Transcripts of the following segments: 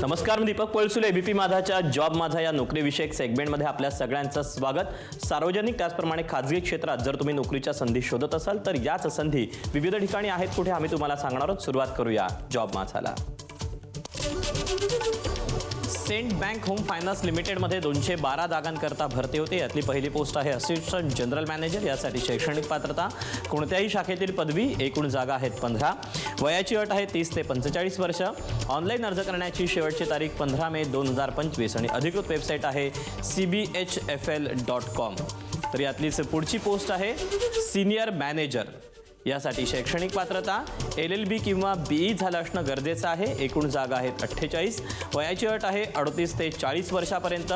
नमस्कार, मी Deepak Palsule. ABP माझाच्या job माझा या नोकरीविषयक सेगमेंटमध्ये आपल्या सगळ्यांचं स्वागत. सार्वजनिक त्याचप्रमाणे खाजगी क्षेत्रात जर तुम्ही नोकरीच्या संधी शोधत असाल तर याच संधी विविध ठिकाणी आहेत. कुठे आम्ही तुम्हाला सांगणार आहोत. सुरुवात करूया जॉब माझाला. सेंट बँक होम फायनान्स लिमिटेडमध्ये 212 जागांकरता भरती होते. यातली पहिली पोस्ट आहे असिस्टंट जनरल मॅनेजर. यासाठी शैक्षणिक पात्रता कोणत्याही शाखेतील पदवी. एकूण जागा आहेत 15. वयाची अट आहे 30 ते 45 वर्ष. ऑनलाईन अर्ज करण्याची शेवटची तारीख 15 मे 2025 आणि अधिकृत वेबसाईट आहे cbhfl.com. तर यातलीच पुढची पोस्ट आहे सिनियर मॅनेजर. यासाठी शैक्षणिक पात्रता LLB किंवा BE झालं असणं गरजेचं आहे. एकूण जागा आहेत 48. वयाची अट आहे 38 ते 40 वर्षापर्यंत.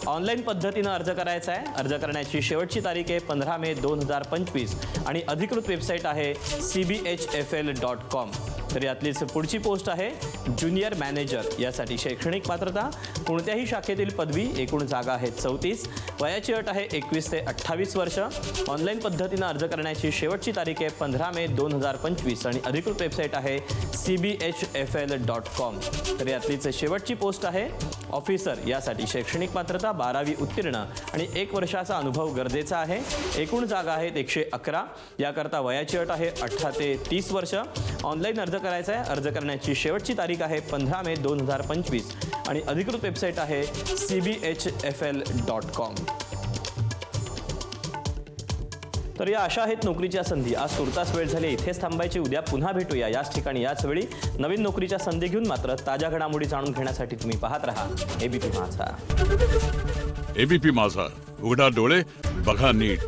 ऑनलाईन पद्धतीनं अर्ज करायचा आहे. अर्ज करण्याची शेवटची तारीख आहे 15 मे 2025 आणि अधिकृत वेबसाईट आहे cbhfl.com. तर यातलीच पुढची पोस्ट आहे ज्युनियर मॅनेजर. यासाठी शैक्षणिक पात्रता कोणत्याही शाखेतील पदवी. एकूण जागा आहेत 34. वयाची अट आहे 21 ते 28 वर्ष. ऑनलाईन पद्धतीनं अर्ज करण्याची शेवटची तारीख आहे 15 मे 2025 आणि अधिकृत वेबसाईट आहे cbhfl.com. तर यातलीच शेवटची पोस्ट आहे ऑफिसर. यासाठी शैक्षणिक पात्रता 12वी उत्तीर्ण आणि 1 वर्षाचा अनुभव गरजेचा आहे. एकूण जागा आहेत 111. याकरता वयाची अट आहे 18 ते 30 वर्ष. ऑनलाईन अर्ज करायचा आहे. अर्ज करण्याची शेवटची तारीख आहे 15 मे 2025 आणि अधिकृत वेबसाईट आहे cbhfl.com. तर या अशा आहेत नोकरीच्या संधी. आज तुर्तास वेळ झाली, इथेच थांबायची. उद्या पुन्हा भेटूया याच ठिकाणी याच वेळी नवीन नोकरीच्या संधी घेऊन. मात्र ताज्या घडामोडी जाणून घेण्यासाठी तुम्ही पाहत राहा एबीपी माझा. एबीपी माझा, उघडा डोळे बघा नीट.